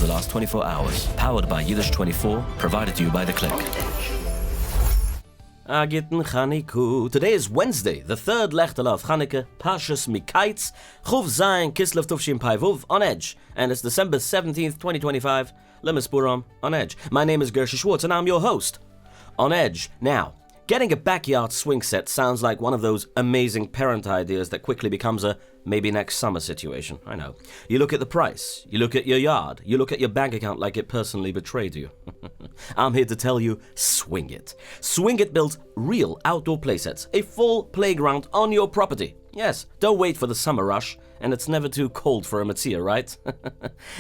the last 24 hours. Powered by Yiddish24, provided to you by The Click. Agitten Chaniku. Today is Wednesday, the third Lechtel of Chanukah, Pashas Mikaitz, Chuv Zayin Kislev Tuvshin Paivuv, on Edge, and it's December 17th, 2025. Lemes Puram, on Edge. My name is Gershy Schwarcz, and I'm your host. On Edge. Now, getting a backyard swing set sounds like one of those amazing parent ideas that quickly becomes a maybe next summer situation. I know. You look at the price, you look at your yard, you look at your bank account like it personally betrayed you. I'm here to tell you, swing it. Swing It builds real outdoor playsets, a full playground on your property. Yes, don't wait for the summer rush, and it's never too cold for a matzia, right?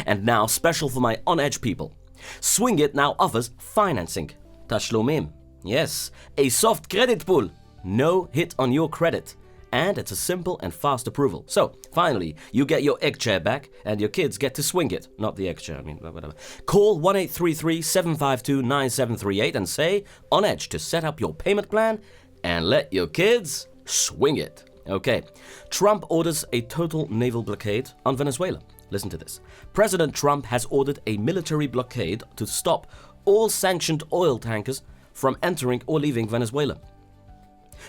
And now, special for my On Edge people. Swing It now offers financing. Tashlumim. Yes, a soft credit pool. No hit on your credit. And it's a simple and fast approval. So, finally, you get your egg chair back, and your kids get to swing it. Not the egg chair, whatever. Call 1-833-752-9738 and say, On Edge, to set up your payment plan, and let your kids swing it. Okay, Trump orders a total naval blockade on Venezuela. Listen to this. President Trump has ordered a military blockade to stop all sanctioned oil tankers from entering or leaving Venezuela.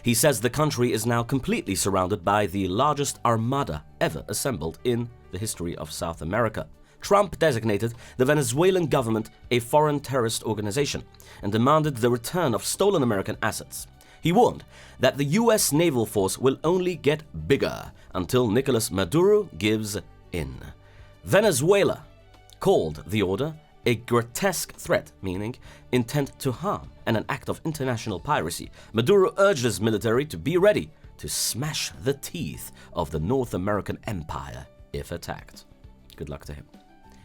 He says the country is now completely surrounded by the largest armada ever assembled in the history of South America. Trump designated the Venezuelan government a foreign terrorist organization and demanded the return of stolen American assets. He warned that the U.S. naval force will only get bigger until Nicolas Maduro gives in. Venezuela called the order a grotesque threat, meaning intent to harm, and an act of international piracy. Maduro urged his military to be ready to smash the teeth of the North American empire if attacked. Good luck to him.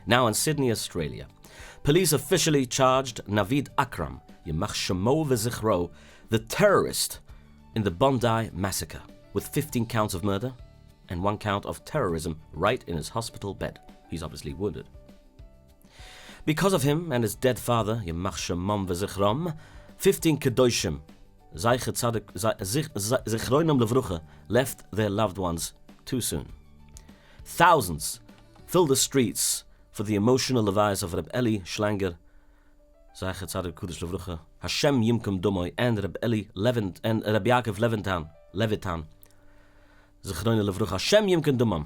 Now in Sydney, Australia, police officially charged Navid Akram, Yimach Shemo V'Zichro, the terrorist in the Bondi massacre, with 15 counts of murder and 1 count of terrorism right in his hospital bed. He's obviously wounded. Because of him and his dead father, Yimach Shemam V'Zichrom, 15 Kedoshim, Zichroinam Levrucha, left their loved ones too soon. Thousands filled the streets for the emotional levies of Reb Eli Schlanger, Zaychet Tzadik Kudosh Levrucha, Hashem Yimkum Domoy, and Reb Eli Levin and Reb Yaakov Levitan, Zichroinam Levrucha, Hashem Yimkum Domam.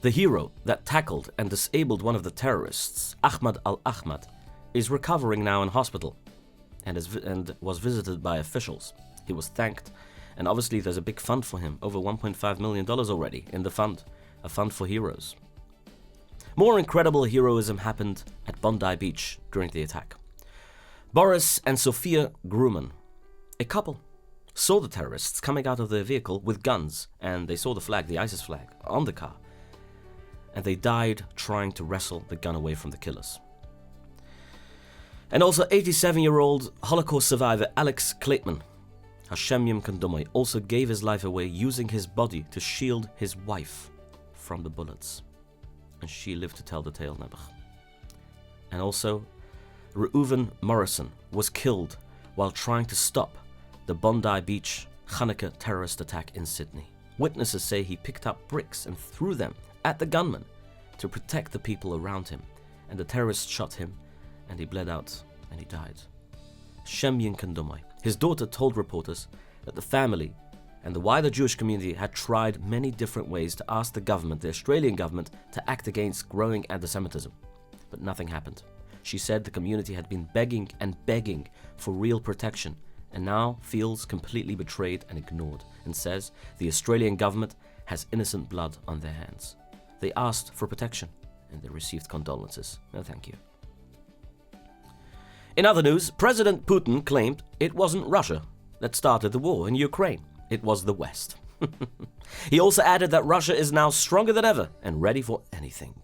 The hero that tackled and disabled one of the terrorists, Ahmad al-Ahmad, is recovering now in hospital and was visited by officials. He was thanked, and obviously there's a big fund for him, over $1.5 million already in the fund, a fund for heroes. More incredible heroism happened at Bondi Beach during the attack. Boris and Sophia Grumman, a couple, saw the terrorists coming out of their vehicle with guns, and they saw the flag, the ISIS flag, on the car. And they died trying to wrestle the gun away from the killers. And also 87-year-old Holocaust survivor Alex Kleitman, Hashem Yimkum Domoy, also gave his life away using his body to shield his wife from the bullets. And she lived to tell the tale, Nebuch. And also, Reuven Morrison was killed while trying to stop the Bondi Beach Chanukah terrorist attack in Sydney. Witnesses say he picked up bricks and threw them at the gunman to protect the people around him, and the terrorists shot him, and he bled out, and he died. Shem Yimkum Domoy. His daughter told reporters that the family and the wider Jewish community had tried many different ways to ask the government, the Australian government, to act against growing anti-Semitism, but nothing happened. She said the community had been begging and begging for real protection, and now feels completely betrayed and ignored, and says the Australian government has innocent blood on their hands. They asked for protection, and they received condolences. No thank you. In other news, President Putin claimed it wasn't Russia that started the war in Ukraine. It was the West. He also added that Russia is now stronger than ever and ready for anything.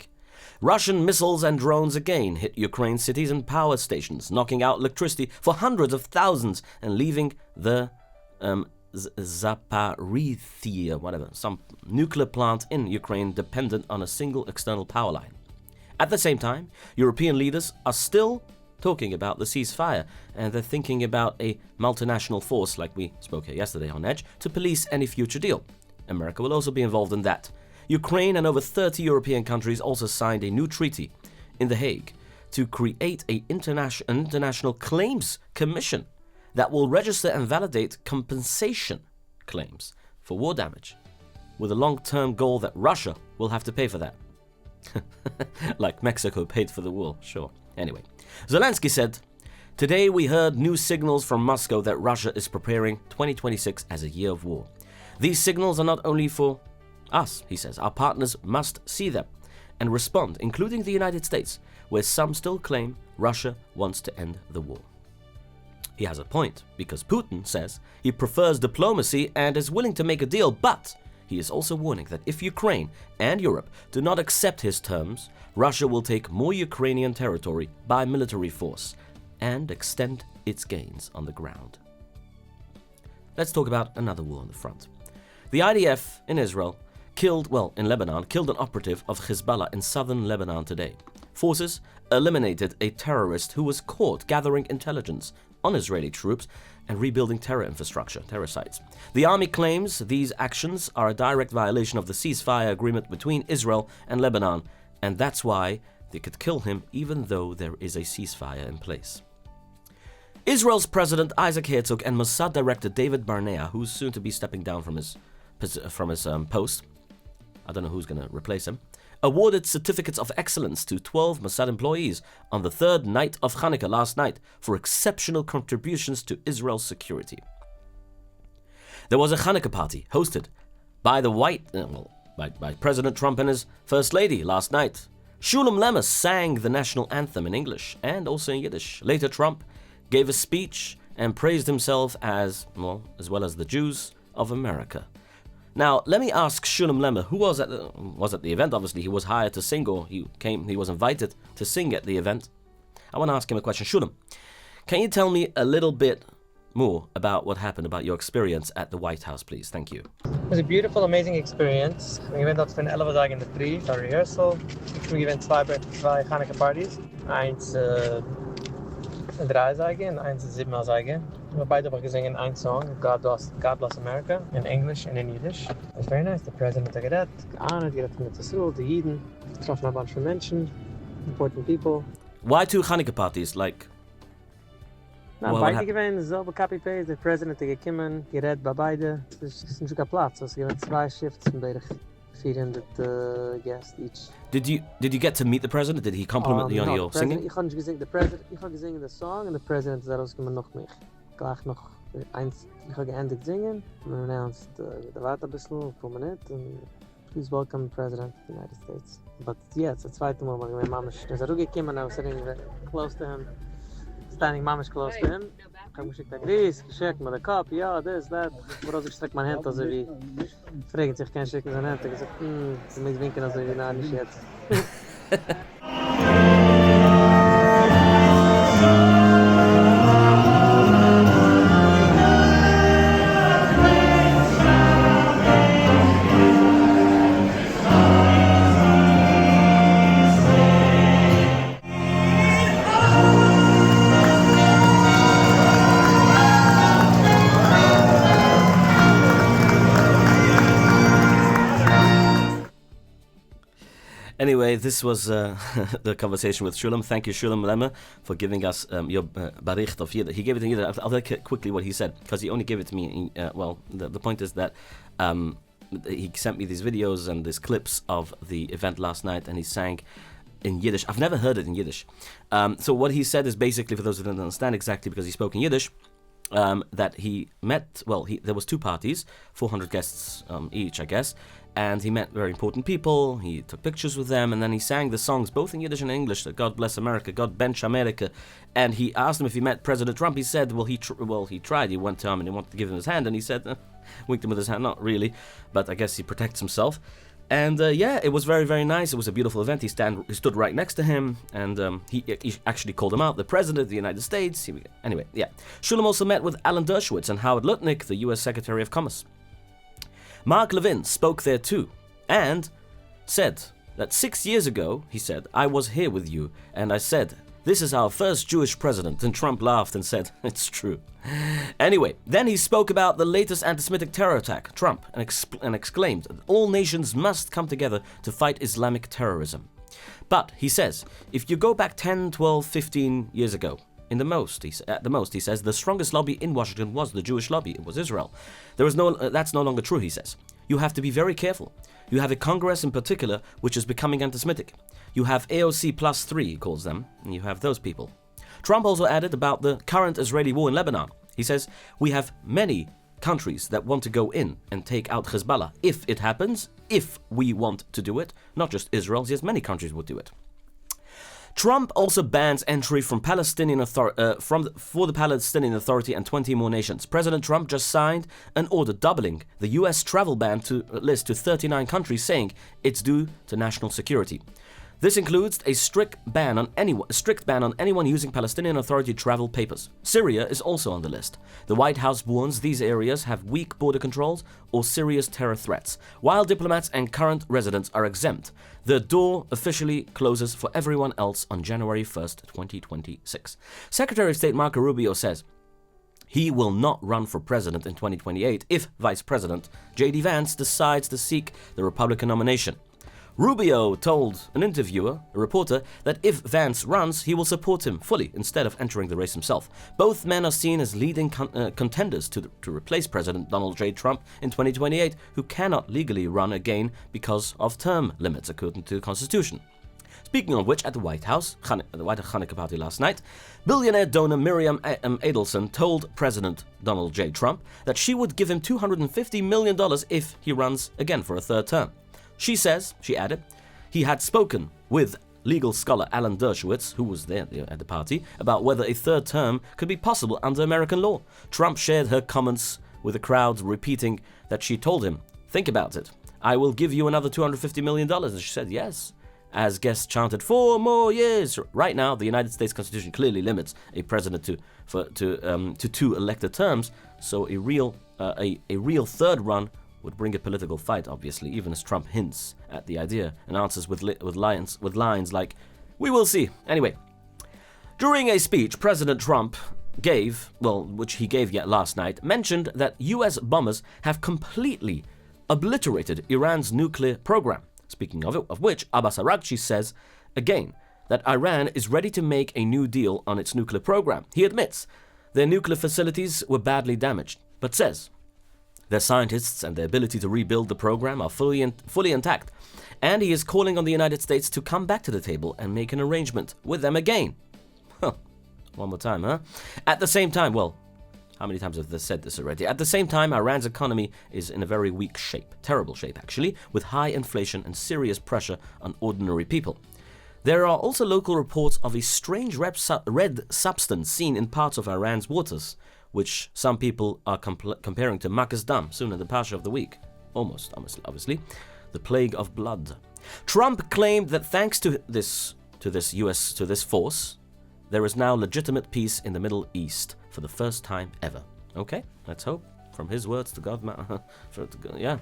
Russian missiles and drones again hit Ukraine cities and power stations, knocking out electricity for hundreds of thousands and leaving the Zaporizhzhia, some nuclear plant in Ukraine dependent on a single external power line. At the same time, European leaders are still talking about the ceasefire, and they're thinking about a multinational force, like we spoke here yesterday on Edge, to police any future deal. America will also be involved in that. Ukraine and over 30 European countries also signed a new treaty in The Hague to create an international claims commission that will register and validate compensation claims for war damage, with a long-term goal that Russia will have to pay for that. Like Mexico paid for the war, sure. Anyway, Zelensky said, "Today we heard new signals from Moscow that Russia is preparing 2026 as a year of war. These signals are not only for us," he says. "Our partners must see them and respond, including the United States, where some still claim Russia wants to end the war." He has a point, because Putin says he prefers diplomacy and is willing to make a deal, but he is also warning that if Ukraine and Europe do not accept his terms, Russia will take more Ukrainian territory by military force and extend its gains on the ground. Let's talk about another war on the front. The IDF in Israel in Lebanon, killed an operative of Hezbollah in southern Lebanon today. Forces eliminated a terrorist who was caught gathering intelligence on Israeli troops and rebuilding terror sites. The army claims these actions are a direct violation of the ceasefire agreement between Israel and Lebanon, and that's why they could kill him even though there is a ceasefire in place. Israel's President Isaac Herzog and Mossad Director David Barnea, who's soon to be stepping down from his post, I don't know who's going to replace him, awarded certificates of excellence to 12 Mossad employees on the third night of Hanukkah last night for exceptional contributions to Israel's security. There was a Hanukkah party hosted by by President Trump and his First Lady last night. Shulem Lemmer sang the national anthem in English and also in Yiddish. Later, Trump gave a speech and praised himself as well as the Jews of America. Now, let me ask Shulem Lemmer, who was at the event. Obviously, he was hired to sing, or he was invited to sing at the event. I want to ask him a question. Shulem, can you tell me a little bit more about what happened, about your experience at the White House, please? Thank you. It was a beautiful, amazing experience. We went out für 11 Tage in der Früh, for rehearsal. We went zwei Hanukkah parties. Eins in 3 Tage und eins in 7 Tage. We beide hebben gesungen een song, God Bless America, in English and in Yiddish. It was very nice. The president had geredet mit Israel, the Yidden, getroffen a bunch of Menschen, important people. Why 2 Hanukkah parties? Beide gewesen, selbe copy-paste. Der President hat gekommen, geredet bei beide. Es ist nicht kein Platz, es gibt 2 Shifts von beide 400 guests each. Did you get to meet the president? Did he compliment you on your singing? Ich habe gesungen the song, and the president ist rausgekommen noch mich. Gleich noch eins, ich habe geendet singen. We announced the wart ein bisschen, ein paar Minuten, and please welcome President of the United States. But yeah, it's the zweite Mal, when my mom is gekommen, I was sitting close to him, standing mamish close to him. Ich habe geschickt, geschickt mit der Kopf, ja, this, that. Woraus ich strecke meine Hände, also wie, fragt sich, kann ich schicken seine Hände? Ich sage, sie mich winken, also wie, nein, nicht jetzt. Anyway, this was the conversation with Shulem. Thank you, Shulem Lemmer, for giving us your baricht of Yiddish. He gave it in Yiddish. I'll tell you quickly what he said, because he only gave it to me. The point is that he sent me these videos and these clips of the event last night, and he sang in Yiddish. I've never heard it in Yiddish. So what he said is basically, for those who don't understand exactly, because he spoke in Yiddish, that he met, there was 2 parties, 400 guests each, I guess, and he met very important people, he took pictures with them, and then he sang the songs, both in Yiddish and English, that God Bless America, God Bench America, and he asked him if he met President Trump. He said, he tried, he went to him and he wanted to give him his hand, and he said, winked him with his hand, not really, but I guess he protects himself. And it was very, very nice. It was a beautiful event. He stood right next to him, and he actually called him out, the President of the United States. Anyway, yeah. Shulem also met with Alan Dershowitz and Howard Lutnick, the U.S. Secretary of Commerce. Mark Levin spoke there too, and said that 6 years ago, he said, I was here with you, and I said This is our first Jewish president, and Trump laughed and said, it's true. Anyway, then he spoke about the latest anti-Semitic terror attack, Trump, and exclaimed that all nations must come together to fight Islamic terrorism. But, he says, if you go back 10, 12, 15 years ago, at the most, he says, the strongest lobby in Washington was the Jewish lobby. It was Israel. That's no longer true, he says. You have to be very careful. You have a Congress in particular, which is becoming anti-Semitic. You have AOC plus 3, he calls them, and you have those people. Trump also added about the current Israeli war in Lebanon. He says, we have many countries that want to go in and take out Hezbollah. If it happens, if we want to do it, not just Israel, yes, many countries would do it. Trump also bans entry from for the Palestinian Authority and 20 more nations. President Trump just signed an order doubling the U.S. travel ban list to 39 countries, saying it's due to national security. This includes a strict ban on anyone using Palestinian Authority travel papers. Syria is also on the list. The White House warns these areas have weak border controls or serious terror threats. While diplomats and current residents are exempt, the door officially closes for everyone else on January 1st, 2026. Secretary of State Marco Rubio says he will not run for president in 2028 if Vice President J.D. Vance decides to seek the Republican nomination. Rubio told an interviewer, a reporter, that if Vance runs, he will support him fully instead of entering the race himself. Both men are seen as leading contenders to replace President Donald J. Trump in 2028, who cannot legally run again because of term limits, according to the Constitution. Speaking of which, at the White House, the White Hanukkah party last night, billionaire donor Miriam Adelson told President Donald J. Trump that she would give him $250 million if he runs again for a third term. She says, she added, he had spoken with legal scholar Alan Dershowitz, who was there at the party, about whether a third term could be possible under American law. Trump shared her comments with the crowd, repeating that she told him, think about it. I will give you another $250 million. And she said, yes. As guests chanted, 4 more years. Right now, the United States Constitution clearly limits a president to 2 elected terms, so a real third run would bring a political fight, obviously, even as Trump hints at the idea and answers with lines like, we will see. Anyway, during a speech President Trump which he gave yet last night, mentioned that US bombers have completely obliterated Iran's nuclear program. Speaking of which, Abbas Araghchi says, again, that Iran is ready to make a new deal on its nuclear program. He admits their nuclear facilities were badly damaged, but says their scientists and their ability to rebuild the program are fully intact, and he is calling on the United States to come back to the table and make an arrangement with them again. One more time, huh? At the same time, well, how many times have they said this already? At the same time, Iran's economy is in a very weak shape, terrible shape actually, with high inflation and serious pressure on ordinary people. There are also local reports of a strange red substance seen in parts of Iran's waters, which some people are comparing to Makkah's Dam, soon in the Pasha of the week. Almost, obviously. The plague of blood. Trump claimed that thanks to this force, there is now legitimate peace in the Middle East for the first time ever. Okay, let's hope. From his words to God, yeah.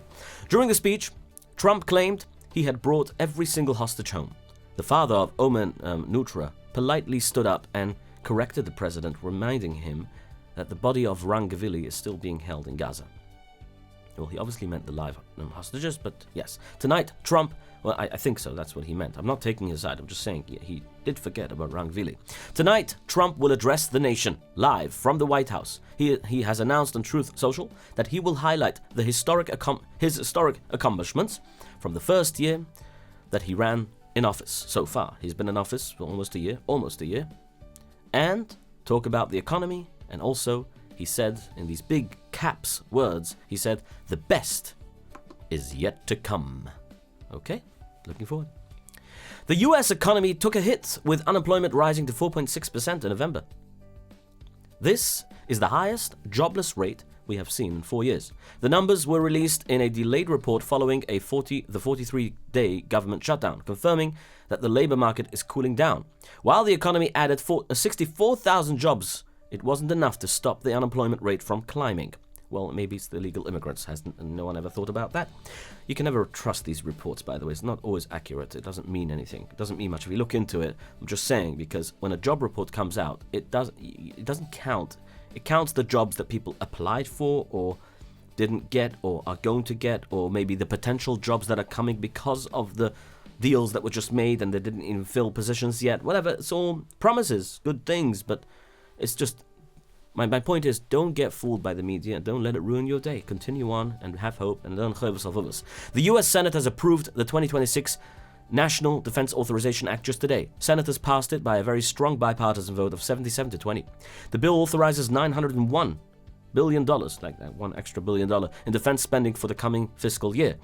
During the speech, Trump claimed he had brought every single hostage home. The father of Omer Nutra politely stood up and corrected the president, reminding him that the body of Ran Gavili is still being held in Gaza. Well, he obviously meant the live hostages, but yes. Tonight, Trump, well, I think so, that's what he meant. I'm not taking his side, I'm just saying he did forget about Ran Gavili. Tonight, Trump will address the nation, live from the White House. He has announced on Truth Social that he will highlight his historic accomplishments from the first year that he ran in office so far. He's been in office for almost a year, and talk about the economy. And also, he said, in these big caps words, he said, the best is yet to come. Okay, looking forward. The US economy took a hit, with unemployment rising to 4.6% in November. This is the highest jobless rate we have seen in 4 years. The numbers were released in a delayed report following the 43-day government shutdown, confirming that the labor market is cooling down. While the economy added 64,000 jobs, it wasn't enough to stop the unemployment rate from climbing. Well, maybe it's the illegal immigrants. No one ever thought about that? You can never trust these reports, by the way. It's not always accurate. It doesn't mean anything. It doesn't mean much if you look into it. I'm just saying, because when a job report comes out, it doesn't count. It counts the jobs that people applied for or didn't get or are going to get, or maybe the potential jobs that are coming because of the deals that were just made and they didn't even fill positions yet. Whatever. It's all promises, good things, but it's just... My point is, don't get fooled by the media and don't let it ruin your day. Continue on and have hope and learn chayvus. The U.S. Senate has approved the 2026 National Defense Authorization Act just today. Senators passed it by a very strong bipartisan vote of 77 to 20. The bill authorizes $901 billion, like that $1 extra billion, in defense spending for the coming fiscal year.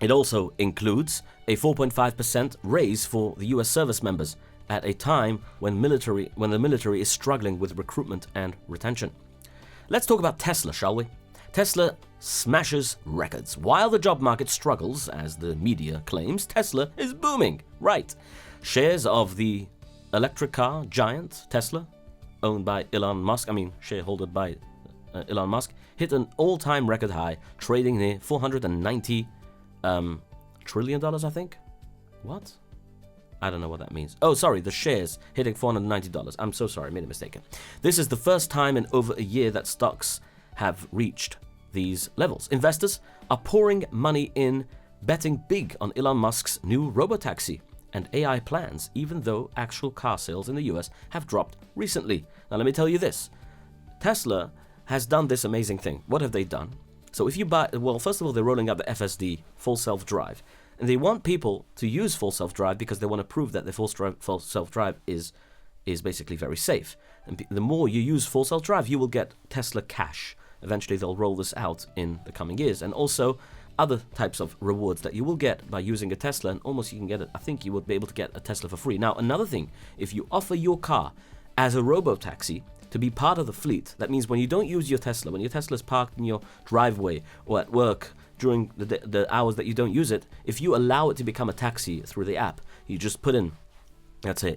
It also includes a 4.5% raise for the U.S. service members, at a time when the military is struggling with recruitment and retention. Let's talk about Tesla, shall we? Tesla smashes records. While the job market struggles, as the media claims, Tesla is booming. Right. Shares of the electric car giant Tesla, owned by Elon Musk, shareholdered by Elon Musk, hit an all-time record high, trading near $490 trillion, I think. What? I don't know what that means. Oh, sorry, the shares hitting $490. I'm so sorry, I made a mistake. This is the first time in over a year that stocks have reached these levels. Investors are pouring money in, betting big on Elon Musk's new robotaxi and AI plans, even though actual car sales in the US have dropped recently. Now, let me tell you this. Tesla has done this amazing thing. What have they done? So if you buy, well, first of all, they're rolling out the FSD, full self-drive. And they want people to use full self-drive because they want to prove that the full self-drive is basically very safe. And the more you use full self-drive, you will get Tesla Cash. Eventually, they'll roll this out in the coming years. And also, other types of rewards that you will get by using a Tesla. And almost you can get it, I think you would be able to get a Tesla for free. Now, another thing, if you offer your car as a robo-taxi to be part of the fleet, that means when you don't use your Tesla, when your Tesla is parked in your driveway or at work, during the hours that you don't use it, if you allow it to become a taxi through the app, you just put in, let's say,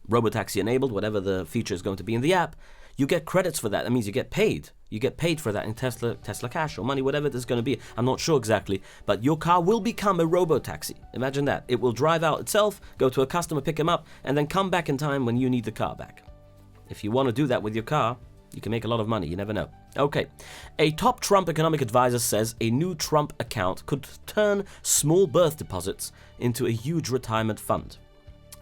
robotaxi enabled, whatever the feature is going to be in the app, you get credits for that. That means you get paid. You get paid for that in Tesla Cash or money, whatever it is going to be. I'm not sure exactly, but your car will become a robotaxi. Imagine that. It will drive out itself, go to a customer, pick him up, and then come back in time when you need the car back. If you want to do that with your car, you can make a lot of money. You never know. Okay. A top Trump economic advisor says a new Trump account could turn small birth deposits into a huge retirement fund.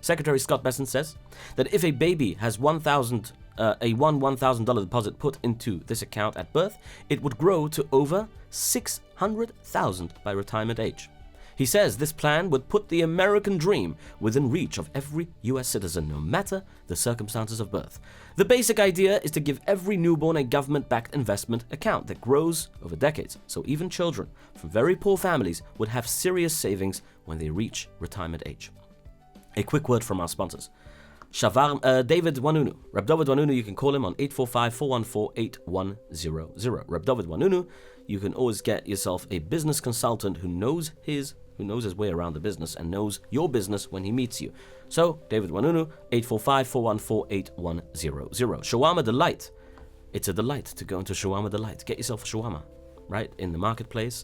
Secretary Scott Bessent says that if a baby has $1,000 deposit put into this account at birth, it would grow to over $600,000 by retirement age. He says this plan would put the American dream within reach of every U.S. citizen, no matter the circumstances of birth. The basic idea is to give every newborn a government-backed investment account that grows over decades, so even children from very poor families would have serious savings when they reach retirement age. A quick word from our sponsors. David Wanunu. Reb David Wanunu, you can call him on 845-414-8100. Reb David Wanunu, you can always get yourself a business consultant who knows his way around the business and knows your business when he meets you. So, David Wanunu, 845-414-8100. Shawarma Delight. It's a delight to go into Shawarma Delight. Get yourself a shawarma, right, in the marketplace,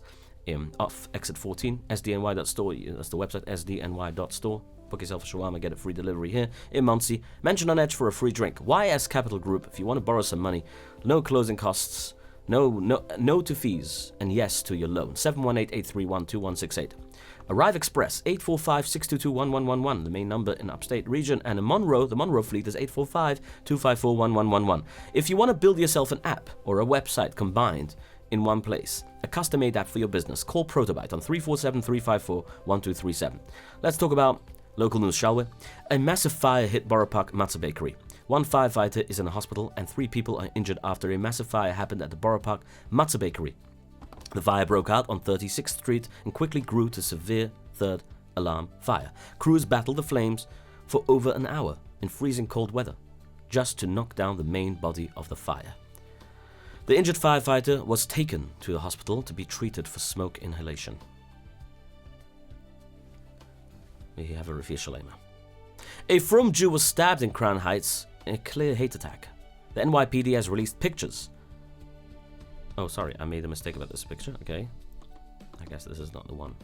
off exit 14, sdny.store. That's the website, sdny.store. Book yourself a shawarma, get a free delivery here in Muncie. Mention on Edge for a free drink. YS Capital Group, if you want to borrow some money, no closing costs, no to fees, and yes to your loan. 718-831-2168. Arrive Express, 845-622-1111, the main number in upstate region. And in Monroe, the Monroe fleet is 845-254-1111. If you want to build yourself an app or a website combined in one place, a custom-made app for your business, call Protobyte on 347-354-1237. Let's talk about local news, shall we? A massive fire hit Borough Park Matzah Bakery. One firefighter is in a hospital and 3 people are injured after a massive fire happened at the Borough Park Matzah Bakery. The fire broke out on 36th Street and quickly grew to severe third alarm fire. Crews battled the flames for over an hour in freezing cold weather, just to knock down the main body of the fire. The injured firefighter was taken to the hospital to be treated for smoke inhalation. May he have a refill Shalema. A frum Jew was stabbed in Crown Heights in a clear hate attack. The NYPD has released pictures Oh, sorry, I made a mistake about this picture. Okay. I guess this is not the one.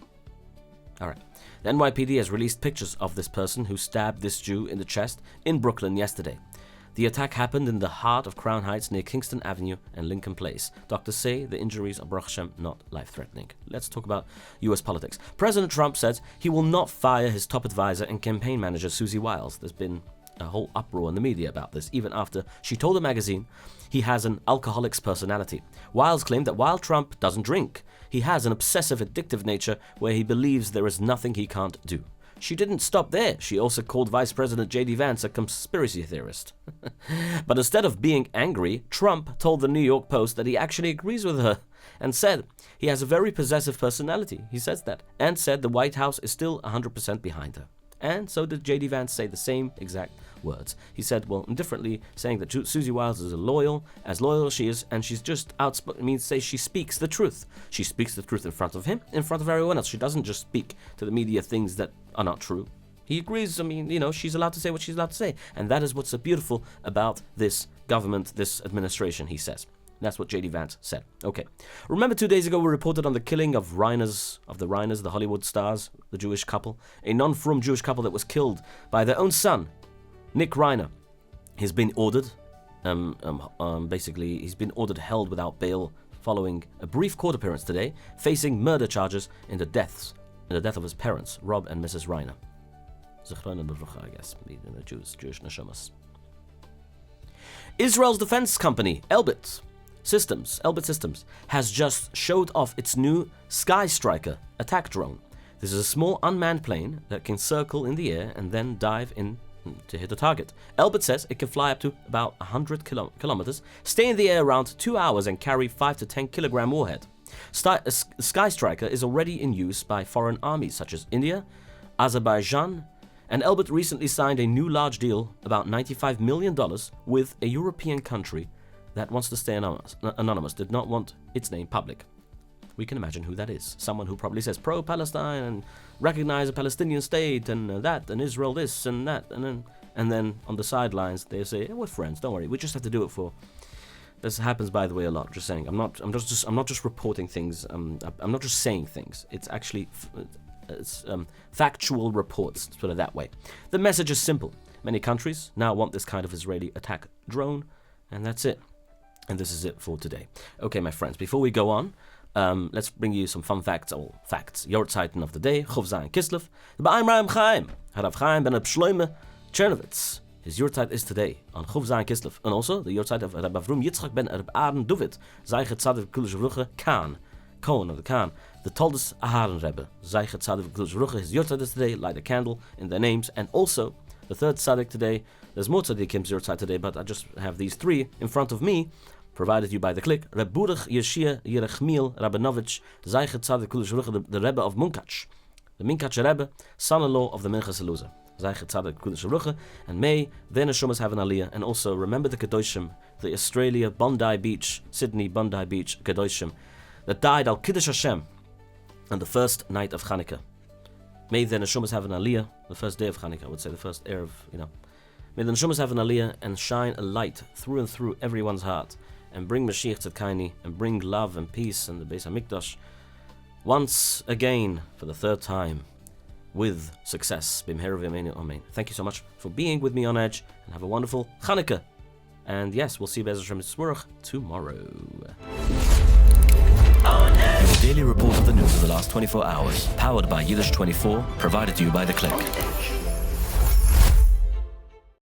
Alright. The NYPD has released pictures of this person who stabbed this Jew in the chest in Brooklyn yesterday. The attack happened in the heart of Crown Heights near Kingston Avenue and Lincoln Place. Doctors say the injuries are, Baruch Hashem, not life-threatening. Let's talk about US politics. President Trump says he will not fire his top advisor and campaign manager, Susie Wiles. There's been a whole uproar in the media about this, even after she told the magazine he has an alcoholic's personality. Wiles claimed that while Trump doesn't drink, he has an obsessive, addictive nature where he believes there is nothing he can't do. She didn't stop there. She also called Vice President J.D. Vance a conspiracy theorist. But instead of being angry, Trump told the New York Post that he actually agrees with her and said he has a very possessive personality. He says that. And said the White House is still 100% behind her. And so did J.D. Vance say the same exact words. He said, well, indifferently, saying that Susie Wiles is loyal as she is, and she's just outspoken, means say she speaks the truth. She speaks the truth in front of him, in front of everyone else. She doesn't just speak to the media things that are not true. He agrees, she's allowed to say what she's allowed to say. And that is what's so beautiful about this government, this administration, he says. That's what J.D. Vance said. Okay. Remember 2 days ago we reported on the killing of the Reiners, the Hollywood stars, the Jewish couple, a non-frum Jewish couple that was killed by their own son, Nick Reiner. He's been ordered, he's been ordered held without bail following a brief court appearance today, facing murder charges in the death of his parents, Rob and Mrs. Reiner. I guess, the Jewish neshamas. Israel's defense company, Elbit Systems, has just showed off its new Sky Striker attack drone. This is a small unmanned plane that can circle in the air and then dive in to hit a target. Elbit says it can fly up to about 100 kilometers, stay in the air around 2 hours and carry 5 to 10 kilogram warhead. Sky Striker is already in use by foreign armies such as India, Azerbaijan, and Elbit recently signed a new large deal, about $95 million, with a European country that wants to stay anonymous, did not want its name public. We can imagine who that is. Someone who probably says pro-Palestine and recognize a Palestinian state and that and Israel this and that, and then on the sidelines they say, we're friends, don't worry, we just have to do it for. This happens, by the way, a lot. Just saying, I'm not just reporting things. I'm not just saying things. It's actually factual reports. Let's put it that way. The message is simple. Many countries now want this kind of Israeli attack drone, and that's it. And this is it for today. Okay, my friends, before we go on, let's bring you some fun facts, Your Zeiten of the day, Chof Zayin Kislev. The Ba'im Ra'im Chaim, Harav Chaim ben Shloime Chernovitz. His Yurtzeit is today on Chof Zayin Kislev. And also the Yurtzeit of Rabbi Avrum Yitzchak ben Aden Duvid, Zeiche Tzadik Kulish Vruche Cohen of the Khan, the Toldes Aharon Rebbe, Zeiche Tzadik Kulish Vruche. His Yurtzeit is today, light a candle in their names. And also the third Tzadik today, there's more Tzadikim's Yurtzeit today, but I just have these three in front of me, provided you by the click. Reb Burach Yeshia Yerechmiel Rabinovich, Zeiche Tzadik Kulish Vruche, the Rebbe of Munkach, the Minkach Rebbe, son-in-law of the Minchas Eluzah. Zeiche Tzadik Kulish Vruche, and may their neshamas have an aliyah. And also remember the Kedoshim, the Australia Bondi Beach, Sydney Bondi Beach Kedoshim, that died al Kiddush Hashem on the first night of Chanukah. May their neshamas have an aliyah, the first day of Chanukah, I would say, the first erev, May the neshamas have an aliyah and shine a light through and through everyone's heart, and bring Mashiach Tzedkani, and bring love and peace and the Beis HaMikdash once again for the third time with success. B'mheira v'yameinu amen. Thank you so much for being with me on Edge, and have a wonderful Chanukah. And yes, we'll see you Be'ez Hashem Tzvorach tomorrow. Your daily report of the news of the last 24 hours, powered by Yiddish24, provided to you by The Click.